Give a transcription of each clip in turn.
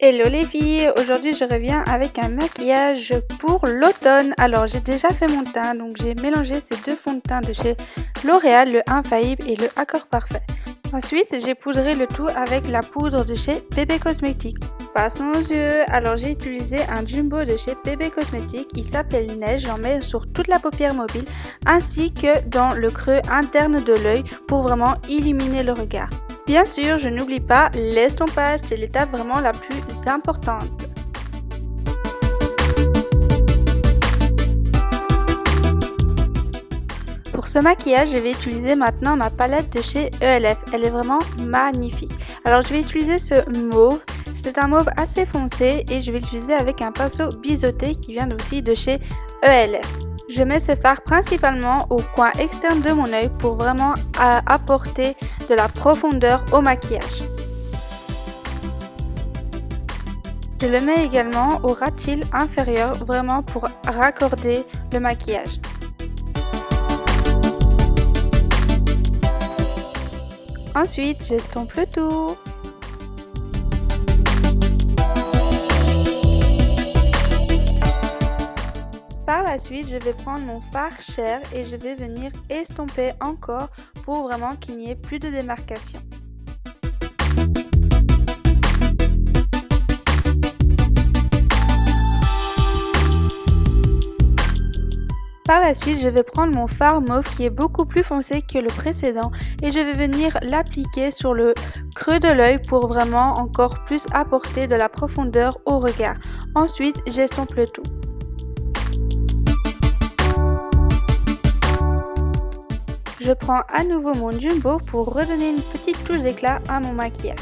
Hello les filles, aujourd'hui je reviens avec un maquillage pour l'automne. Alors j'ai déjà fait mon teint, donc j'ai mélangé ces deux fonds de teint de chez L'Oréal, le Infaillible et le Accord Parfait. Ensuite j'ai poudré le tout avec la poudre de chez Bébé Cosmétique. Passons aux yeux, alors j'ai utilisé un jumbo de chez Bébé Cosmétique, il s'appelle Neige, j'en mets sur toute la paupière mobile ainsi que dans le creux interne de l'œil pour vraiment illuminer le regard. Bien sûr, je n'oublie pas l'estompage, c'est l'étape vraiment la plus importante. Pour ce maquillage, je vais utiliser maintenant ma palette de chez ELF. Elle est vraiment magnifique. Alors je vais utiliser ce mauve. C'est un mauve assez foncé et je vais l'utiliser avec un pinceau biseauté qui vient aussi de chez ELF. Je mets ce fard principalement au coin externe de mon œil pour vraiment apporter de la profondeur au maquillage. Je le mets également au ras de cils inférieur vraiment pour raccorder le maquillage. Ensuite, j'estompe le tout. Par la suite, je vais prendre mon fard Cher et je vais venir estomper encore pour vraiment qu'il n'y ait plus de démarcation. Par la suite, je vais prendre mon fard mauve qui est beaucoup plus foncé que le précédent et je vais venir l'appliquer sur le creux de l'œil pour vraiment encore plus apporter de la profondeur au regard. Ensuite, j'estompe le tout. Je prends à nouveau mon jumbo pour redonner une petite touche d'éclat à mon maquillage.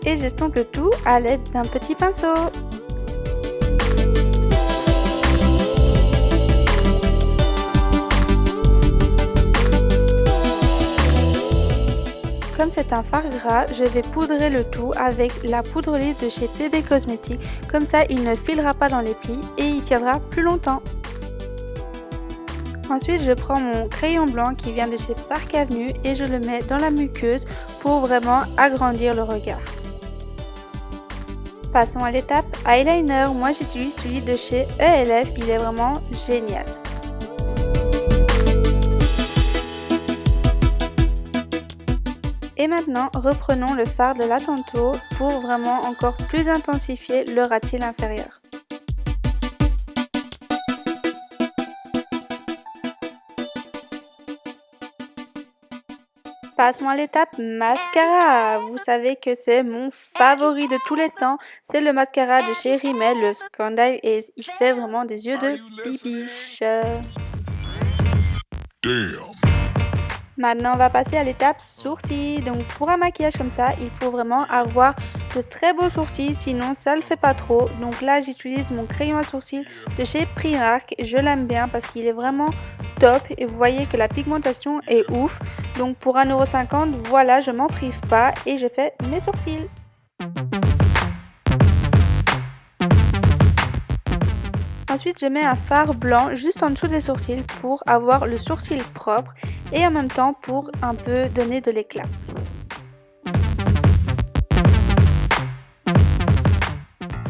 Et j'estompe le tout à l'aide d'un petit pinceau. Comme c'est un fard gras, je vais poudrer le tout avec la poudre lisse de chez Bébé Cosmétique. Comme ça, il ne filera pas dans les plis et il tiendra plus longtemps. Ensuite, je prends mon crayon blanc qui vient de chez Park Avenue et je le mets dans la muqueuse pour vraiment agrandir le regard. Passons à l'étape eyeliner. Moi, j'utilise celui de chez ELF, il est vraiment génial. Et maintenant, reprenons le fard de la tantôt pour vraiment encore plus intensifier le ras de cils inférieur. Passons à l'étape mascara. Vous savez que c'est mon favori de tous les temps. C'est le mascara de chez Rimmel, le Scandal, et il fait vraiment des yeux de bibiche. Maintenant, on va passer à l'étape sourcils. Donc, pour un maquillage comme ça, il faut vraiment avoir de très beaux sourcils, sinon ça le fait pas trop. Donc là, j'utilise mon crayon à sourcils de chez Primark. Je l'aime bien parce qu'il est vraiment top et vous voyez que la pigmentation est ouf. Donc pour 1,50 €, voilà, je m'en prive pas et je fais mes sourcils. Ensuite, je mets un fard blanc juste en dessous des sourcils pour avoir le sourcil propre et en même temps pour un peu donner de l'éclat.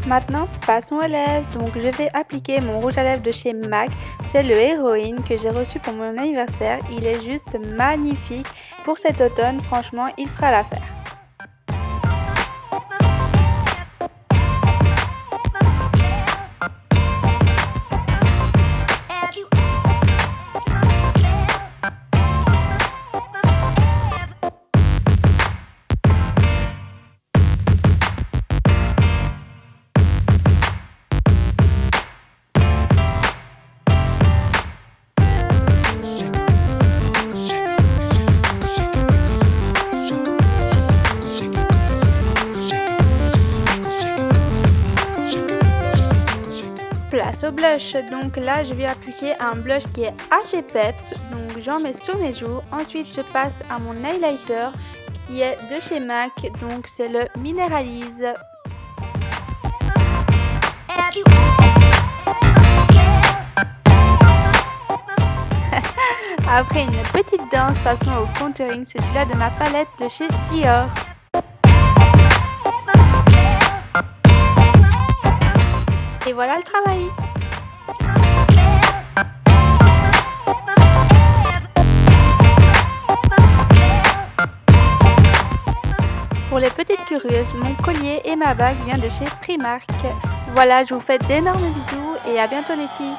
Maintenant, passons aux lèvres. Donc, je vais appliquer mon rouge à lèvres de chez MAC. C'est le Héroïne que j'ai reçu pour mon anniversaire. Il est juste magnifique. Pour cet automne, franchement, il fera l'affaire. Place au blush, donc là je vais appliquer un blush qui est assez peps, donc j'en mets sur mes joues. Ensuite je passe à mon highlighter qui est de chez MAC, donc c'est le Mineralise. Après une petite danse, passons au contouring. C'est celui-là de ma palette de chez Dior. Et voilà le travail. Pour les petites curieuses, mon collier et ma bague viennent de chez Primark. Voilà, je vous fais d'énormes bisous et à bientôt les filles.